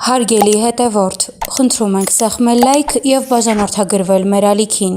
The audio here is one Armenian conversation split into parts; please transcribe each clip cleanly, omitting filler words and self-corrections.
Հարգելի հետևորդ, խնդրում ենք սեղմել լայք և բաժանորդագրվել մեր ալիքին։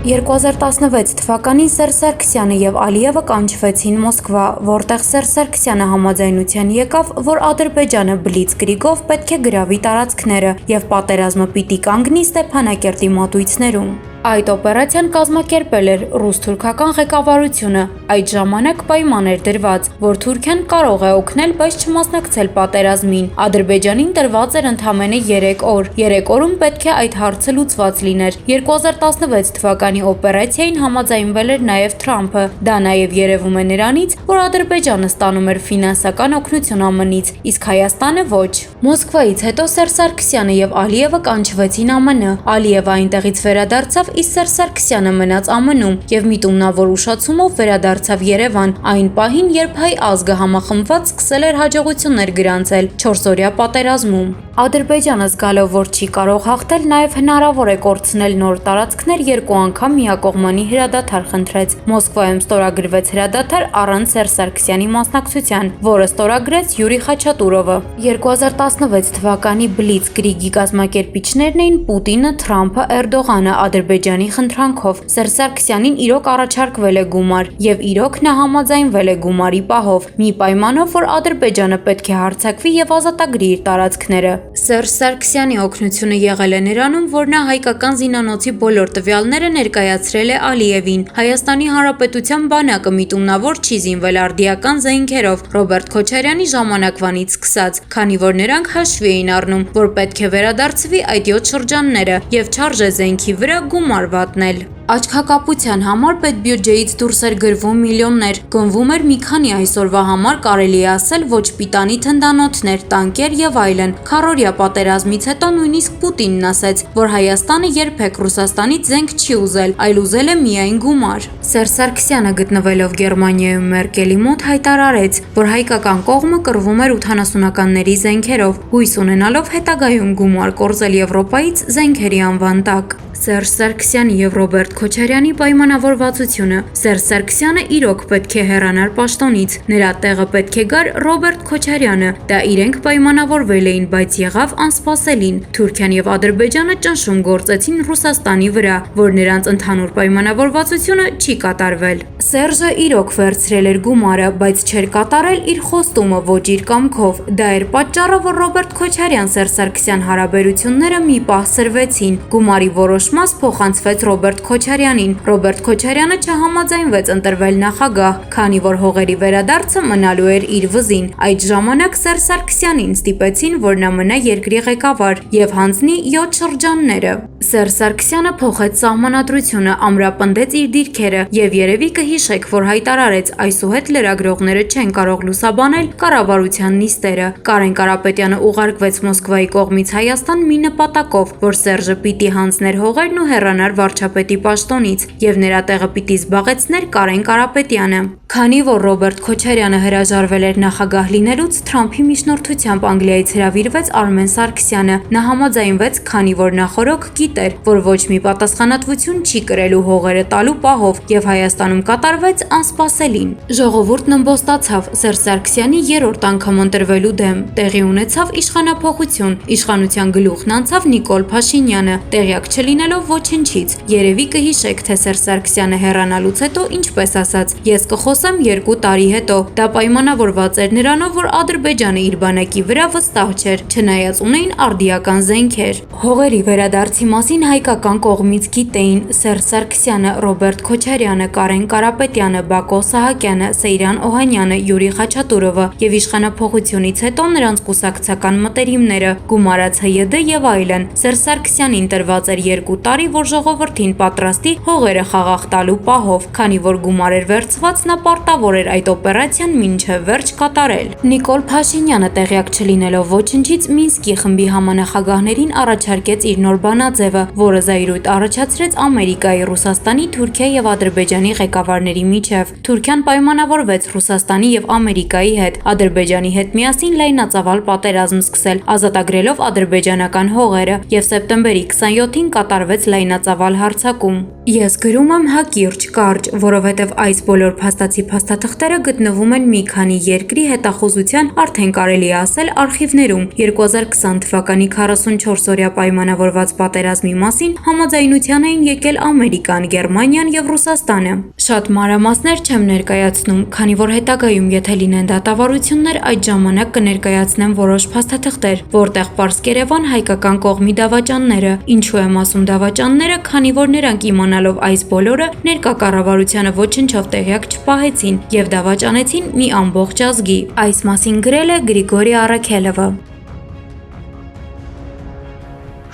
2016 թվականին Սերժ Սարգսյանը և Ալիևը կանչվեցին Մոսկվա, որտեղ Սերժ Սարգսյանը համաձայնության եկավ, որ Ադրբեջանը բլիցկրիգով պետք է գրավի տարածքները և պատերազմը պիտի կանգնի Ստեփանակերտի մատույցներում։ Այդ օպերացիան կազմակերպել էր ռուս-թուրքական ղեկավարությունը, այդ ժամանակ պայման էր դրված, որ Թուրքիան կարող է օգնել, բայց չմասնակցել պատերազմին։ Ադրբեջանին տրված էր ընդամենը 3 օր, 3 օրում պետք է այդ հարցը լուծված լիներ։ 2016 թվականի օպերացիային համաձայնվել էր նաև Թրամփը, դա նաև երևում է նրանից, որ Ադրբեջանը ստանում էր ֆինանսական օգնություն ԱՄՆ-ից, իսկ Հայաստանը ոչ։ Մոսկվայից հետո Սերժ Սարգսյանը և Ալիևը կանչվեցին ԱՄՆ, Ալիևը այնտեղից վերադարձավ, իսկ Սերժ Սարգսյանը մնաց ԱՄՆ-ում և միտումնավոր ուշացումով վերադարձավ Երևան, այն պահին, երբ հայ ազգը համախմբված սկսել էր հաջողություններ գրանցել 4-օրյա պատերազմում։ Ադրբեջանը զգալով, որ չի կարող հաղթել, նաև հնարավոր է կորցնել նոր տարածքներ, 2 անգամ միակողմանի հրադադար խնդրեց։ Մոսկվայում ստորագրվեց հրադադար առանց Սերժ Սարգսյանի մասնակցության, որը ստորագրեց Յուրի Խաչատուրովը։ 2016 թվականի բլիցկրիգի կազմակերպիչներն էին Պուտինը, Թրամփը, Էրդողանը Ադրբեջանի խնդրանքով։ Սերժ Սարգսյանին իրոք առաջարկվել է գումար, և իրոք նա համաձայնվել է գումարի պահով, մի պայմանով, որ Ադրբեջանը պետք է հարձակվի և ազատագրի իր տարածքները։ Սերժ Սարգսյանի օգնությունը եղել է նրանում, որ նա հայկական զինանոցի բոլոր տվյալները ներկայացրել է Ալիևին։ Հայաստանի Հանրապետության բանակը միտումնավոր չի զինվել արդիական զենքերով Ռոբերտ Քոչարյանի ժամանակվանից սկսած, քանի որ նրանք հաշվի էին առնում, որ պետք է վերադարձվի այդ 7 շրջանները և չարժե զենքի վրա գումար վատնել։ Աչքակապության համար պետբյուջեից դուրս էր գրվում միլիոններ, գնվում էր մի քանի այսօրվա համար կարելի է ասել ոչ պիտանի թնդանոթներ, տանկեր և այլն։ Քառօրյա պատերազմից հետո նույնիսկ Պուտինն ասեց, որ Հայաստանը երբեք Ռուսաստանից զենք չի ուզել, այլ ուզել է միայն գումար։ Սերժ Սարգսյանը գտնվելով Գերմանիայում Մերկելի մոտ հայտարարեց, որ հայկական կողմը կռվում էր 80-ականների զենքերով, հույս ունենալով հետագայում գումար կորզել Եվրոպայից զենքերի անվան տակ։ Սերժ Սարգսյանի և Ռոբերտ Քոչարյանի պայմանավորվածությունը։ Սերժ Սարգսյանը իրոք պետք է հեռանար պաշտոնից, նրա տեղը պետք է գար Ռոբերտ Քոչարյանը, դա իրենք պայմանավորվել էին, բայց եղավ անսպասելին։ Թուրքիան և Ադրբեջանը ճնշում գործեցին Ռուսաստանի վրա, որ նրանց ընդհանուր պայմանավորվածությունը չի կատարվել։ Սերժը իրոք վերցրել էր գումարը, բայց չէր կատարել իր խոստումը ոչ իր կամքով։ Դա էր պատճառը, որ Ռոբերտ Քոչարյան-Սերժ Սարգսյան հարաբերությունները մի պահ սրվեցին։ Գումարի որոշ մաս փոխանցվեց Ռոբերտ Քոչարյանին։ Ռոբերտ Քոչարյանը չհամաձայնվեց ընտրվել նախագահ, քանի որ հողերի վերադարձը մնալու էր իր վզին։ Այդ ժամանակ Սերժ Սարգսյանին ստիպեցին, որ նա մնա երկրի ղեկավար և հանձնի 7 շրջանները։ Սերժ Սարգսյանը փոխեց սահմանադրությունը, ամրապնդեց իր դիրքերը և երևի կհիշեք, որ հայտարարեց այսուհետ լրագրողները չեն կարող լուսաբանել կառավարության նիստերը։ Կարեն Կարապետյանը ուղարկվեց Մոսկվայի կողմից Հայաստան մի նպատակով, որ Սերժը պիտի հանձներ հողերն ու հեռանար վարչապետի պաշտոնից, և նրա տեղը պիտի զբաղեցներ Կարեն Կարապետյանը։ Քանի որ Ռոբերտ Քոչարյանը հրաժարվել էր նախագահ լինելուց, Թրամփի միջնորդությամբ Անգլիայից հրավիրվեց Արմեն Սարգսյանը։ Նա համաձայնվեց, քանի որ նախօրոք գիտեր, որ ոչ մի պատասխանատվություն չի կրելու հողերը տալու պահով, և Հայաստանում կատարվեց անսպասելին։ Ժողովուրդն ըմբոստացավ Սերժ Սարգսյանի 3-րդ անգամ ընտրվելու դեմ։ Տեղի ունեցավ իշխանափոխություն, իշխանության գլուխն անցավ Նիկոլ Փաշինյանը, տեղյակ չլինելով ոչնչից։ Երևի կհիշեք, թե Սերժ Սարգսյանը հեռանալուց հետո ինչպես ասաց. «Ես կխոսեմ 2 տարի հետո»։ Դա պայմանավորված էր նրանով, որ Ադրբեջանը իր բանակի վրա վստահ չէր, չնայած ունեին արդիական զենքեր։ Հողերի վերադարձի մասին հայկական կողմից գիտեին Սերժ Սարգսյանը, Ռոբերտ Քոչարյանը, Կարեն Կարապետյանը, Բակո Սահակյանը, Սեյրան Օհանյանը, Յուրի Խաչատուրովը և իշխանափոխությունից հետո նրանց կուսակցական մտերիմները, գումարած ՀՅԴ և այլն։ Սերժ Սարգսյանին տրված էր 2 տարի, որ ժողովրդին պատրաստի հողերը խաղաղ տալու պահով, քանի որ գումար էր վերցված, նա պարտավոր էր այդ օպերացիան մինչև վերջ կատարել։ Նիկոլ Փաշինյանը տեղյակ չլինելով ոչնչից Մինսկի խմբի համանախագահներին առաջարկեց իր նոր բանաձևը, որը զայրույթ առաջացրեց Ամերիկայի, Ռուսաստանի, Թուրքիայի եւ Ադրբեջանի ղեկավարների միջև։ Թուրքիան պայմանավորվեց Ռուսաստանի եւ Ամերիկայի հետ Ադրբեջանի հետ միասին լայնածավալ պատերազմ սկսել, ազատագրելով ադրբեջանական հողերը, եւ սեպտեմբերի 27-ին կատարվեց լայնածավալ հարձակում։ Ես գրում եմ հակիրճ, կարճ, որովհետև այս բոլոր փաստացի փաստաթղթերը գտնվում են մի քանի երկրի հետախուզության, արդեն կարելի է ասել, արխիվներում։ 2020 թվականի 44-օրյա պայմանավորված պատերազմի մասին համաձայնության էին եկել Ամերիկան, Գերմանիան եւ Ռուսաստանը։ Շատ մանրամասներ չեմ ներկայացնում, քանի որ հետագայում եթե լինեն դատավարություններ, այդ ժամանակ կներկայացնեմ որոշ փաստաթղթեր, որտեղ պարզ կերևան հայկական կողմի դավաճանները։ Ինչու եմ ասում դավաճանները, քանի որ նրանք իմանալով այս բոլորը ներկա կառավարությանը ոչնչով տեղյակ չպահեցին եւ դավաճանեցին մի ամբողջ ազգի։ Այս մասին գրել է Գրիգորի Առաքելովը։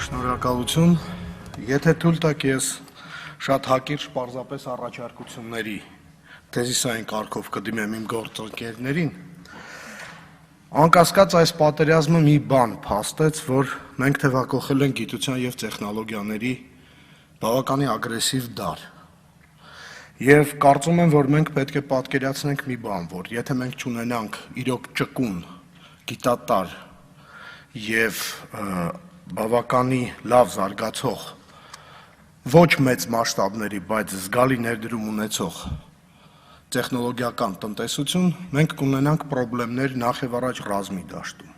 Շնորհակալություն։ Եթե թույլ տաք, ես շատ հակիրճ պարզապես առաջարկությունների թեզիսային կարգով կդիմեմ իմ գործընկերներին։ Անկասկած այս պատերազմը մի բան փաստեց, որ մենք թևակողել ենք գիտության եւ տեխնոլոգիաների բավականին ագրեսիվ դար։ Եվ կարծում եմ, որ մենք պետք է պատկերացնենք մի բան, որ եթե մենք չունենանք իրոք ճկուն, գիտատար եւ բավականին լավ զարգացող, ոչ մեծ մասշտաբների, բայց զգալի ներդրում ունեցող տեխնոլոգիական տնտեսություն, մենք կունենանք խնդիրներ նախ եւ առաջ ռազմի դաշտում։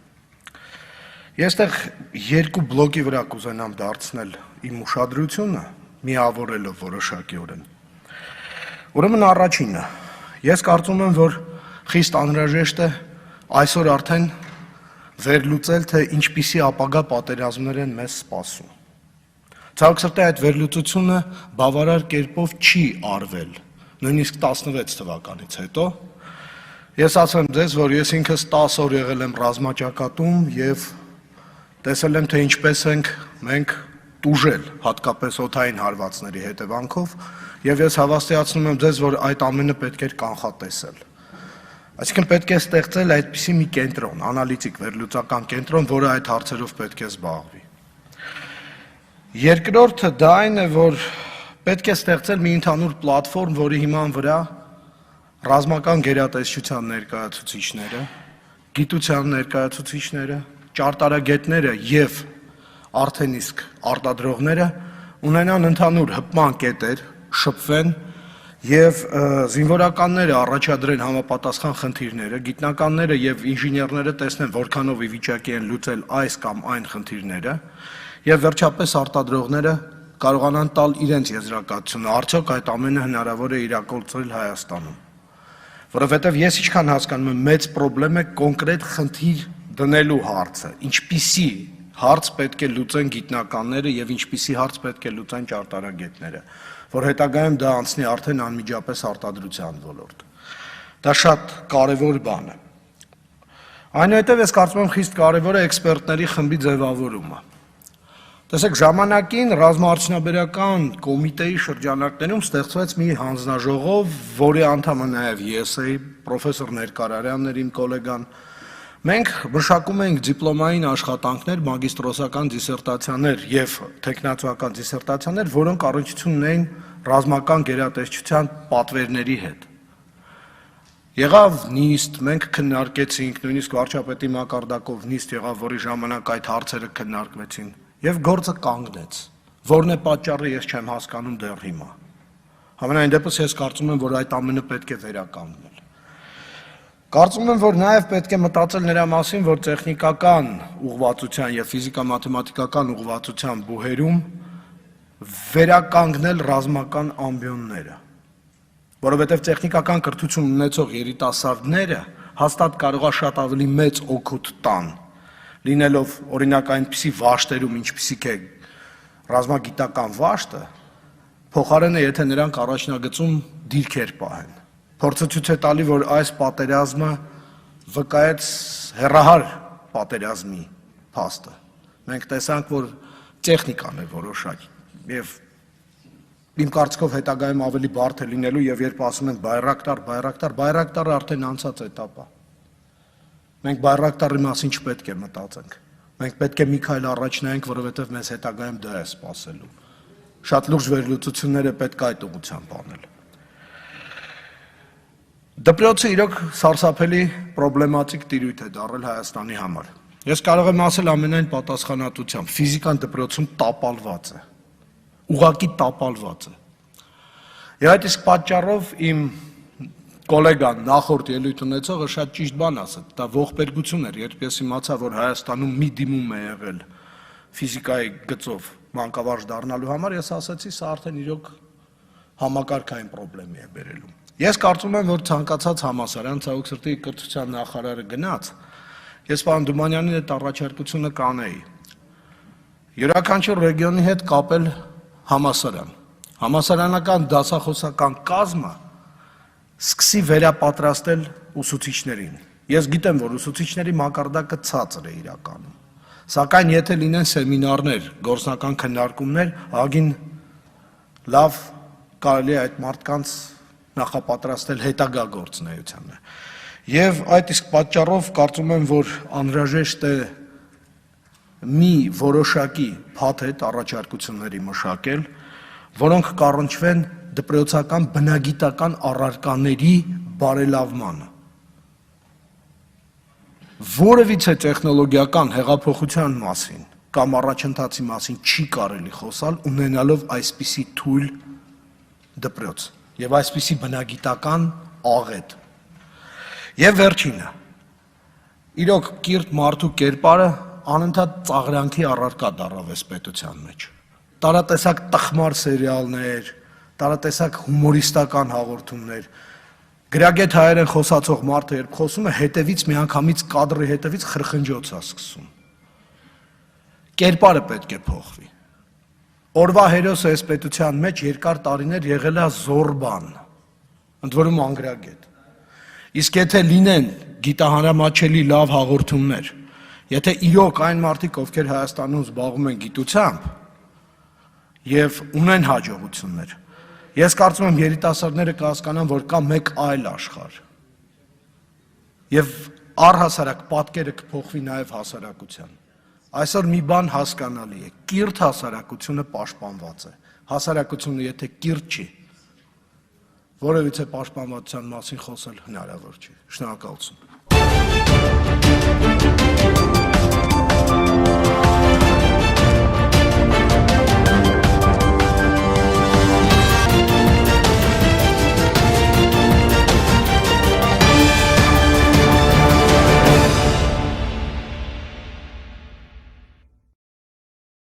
Ես այդտեղ երկու բլոկի վրա կուզենամ դարձնել իմ ուշադրությունը, միավորելով որոշակիորեն։ Ուրեմն առաջինը, ես կարծում եմ, որ խիստ անհրաժեշտ է այսօր արդեն վերլուծել, թե ինչպիսի ապագա պատերազմներ են մեզ սպասում։ Ցավոք սրտի այդ վերլուծությունը բավարար կերպով չի արվել, նույնիսկ 16 թվականից հետո։ Ես ասեմ ձեզ, որ ես ինքս 10 օր եղել եմ ռազմաճակատում եւ տեսել եմ, թե ինչպես ենք մենք տուժել, հատկապես օդային հարվածների հետևանքով, եւ ես հավաստիացնում եմ ձեզ, որ այդ ամենը պետք էր կանխատեսել։ Այսինքն պետք է ստեղծել այդպիսի մի կենտրոն, անալիտիկ վերլուծական կենտրոն, որը այդ հարցերով պետք է զբաղվի։ Երկրորդը դա այն է, որ պետք է ստեղծել մի ընդհանուր պլատֆորմ, որի հիման վրա ռազմական գերատեսչության ներկայացուցիչները, գիտության ներկայացուցիչները, ճարտարագետները եւ արդեն իսկ արտադրողները ունենան ընդհանուր հպման կետեր, շփվեն եւ զինվորականները առաջադրեն համապատասխան խնդիրները, գիտնականները եւ ինժեներները տեսնեն որքանով ի վիճակի են լուծել այս կամ այն խնդիրները եւ վերջապես արտադրողները կարողանան տալ իրենց եզրակացությունը, արդյոք այդ ամենը հնարավոր է իրագործել Հայաստանում։ Որովհետեւ ես ինչքան հասկանում եմ, մեծ խնդրեմ է կոնկրետ խնդիր դնելու հարցը, ինչպիսի հարց պետք է լուծեն գիտնականները եւ ինչպիսի հարց պետք է լուծեն ճարտարագետները, որ հետագայում դա անցնի արդեն անմիջապես արտադրության ոլորտ։ Դա շատ կարևոր բան է։ Այնուհետև ես կարծում եմ խիստ կարևոր է էքսպերտների խմբի ձևավորումը։ Տեսեք, ժամանակին ռազմաարդյունաբերական կոմիտեի շրջանակներում ստեղծվեց մի հանձնաժողով, որի անդամը նաև ես էի, պրոֆեսոր Ներկարարյանն էր իմ գոլեգան։ Մենք մշակում էինք դիպլոմային աշխատանքներ, մագիստրոսական դիսերտացիաներ եւ տեխնացուական դիսերտացիաներ, որոնք առնչություն ունեին ռազմական գերատեսչության պատվերների հետ։ Եղավ նիստ, մենք քննարկեցինք, նույնիսկ վարչապետի մակարդակով նիստ եղավ, որի ժամանակ այդ հարցերը քննարկվեցին եւ գործը կանգնեց։ Որն է պատճառը, ես չեմ հասկանում դեռ հիմա։ Համենայն դեպս ես կարծում եմ, որ այդ ամենը պետք է վերականգնել։ Կարծում եմ, որ նաև պետք է մտածել նրա մասին, որ տեխնիկական ուղղվածության եւ ֆիզիկա-մաթեմատիկական ուղղվածության բուհերում վերականգնել ռազմական ամբիոնները, որովհետեւ տեխնիկական կրթություն ունեցող երիտասարդները հաստատ կարող է շատ ավելի մեծ օգուտ տան, լինելով օրինակ այնպիսի վաշտերում, ինչպիսիք է ռազմագիտական վաշտը, փոխարենը եթե նրանք առաջնագծում դիրքեր պահեն։ Փորձը ցույց է տալի, որ այս պատերազմը վկայեց հեռահար պատերազմի փաստը։ Մենք տեսանք, որ տեխնիկան է որոշակի եւ Իմ կարծիքով հետագայում ավելի բարդ է լինելու եւ երբ ասում են Բայրակտարը արդեն անցած էտապ է։ Մենք Բայրակտարի մասին չպետք է մտածենք։ Մենք պետք է մի քայլ առաջ նայենք, որովհետեւ մեզ հետագայում դա է սպասելու։ Շատ լուրջ վերլուծություններ է պետք այդ ուղղությամբ անել։ Դպրոցը իրոք սարսափելի պրոբլեմատիկ տիրույթ է դառել Հայաստանի համար։ Ես կարող եմ ասել ամենայն պատասխանատվությամբ, ֆիզիկան դպրոցում տապալված է։ Ուղղակի տապալված է։ Եվ այդ իսկ պատճառով իմ գոլեգան նախորդ ելույթ ունեցողը շատ ճիշտ բան ասաց, դա ողբերգություն էր, երբ ես իմացա, որ Հայաստանում մի դիմում է եղել ֆիզիկայի գծով մանկավարժ դառնալու համար, ես ասացի, սա արդեն իրոք համակարգային խնդրի է բերելու։ Ես կարծում եմ, որ ցանկացած համալսարան, ցավոք սրտի կրթության նախարարը գնաց, ես պարոն Դումանյանին այդ առաջարկությունը կանեի։ Յուրաքանչյուր ռեգիոնի հետ կապել համալսարան։ Համալսարանական դասախոսական կազմը սկսի վերապատրաստել ուսուցիչներին։ Ես գիտեմ, որ ուսուցիչների մակարդակը ցածր է իրականում։ Սակայն եթե լինեն սեմինարներ, գործնական քննարկումներ, ագին լավ կարելի է այդ մարդկանց նախապատրաստել հետագա գործունեությանը։ Եվ այդ իսկ պատճառով կարծում եմ, որ անհրաժեշտ է մի որոշակի փաթեթ առաջարկությունների մշակել, որոնք կառնչվեն դպրոցական բնագիտական առարկաների բարելավմանը։ Որևիցե տեխնոլոգիական հեղափոխության մասին կամ առաջընթացի մասին չի կարելի խոսալ ունենալով այսպիսի թույլ դպրոց եւ այսպիսի բնագիտական աղետ։ Եվ վերջինը, իրոք կիրթ մարդու կերպարը անընդհատ ծաղրանքի առարկա դառավ այս պետության մեջ։ Տարատեսակ տխմար սերիալներ, տարատեսակ հումորիստական հաղորդումներ, գրագետ հայերեն խոսացող մարդը երբ խոսում է, հետևից միանգամից կադրի հետևից խրխնջոց է սկսում։ Կերպարը պետք է փոխվի։ Օրվա հերոսը այս պետության մեջ երկար տարիներ եղել է զորբան, ընդ որում անգրագետ։ Իսկ եթե լինեն գիտահանրամատչելի լավ հաղորդումներ, եթե իրոք այն մարդիկ, ովքեր Հայաստանում զբաղվում են գիտությամբ եւ ունեն հաջողություններ, ես կարծում եմ երիտասարդները կհասկանան, որ կա մեկ այլ աշխարհ։ Եվ առհասարակ պատկերը կփոխվի նաեւ հասարակության։ Այսօր մի բան հասկանալի է, կիրթ հասարակությունը պաշտպանված է։ Հասարակությունը եթե կիրթ չի, որևիցե պաշտպանվածության մասին խոսել հնարավոր չի։ Շնորհակալություն։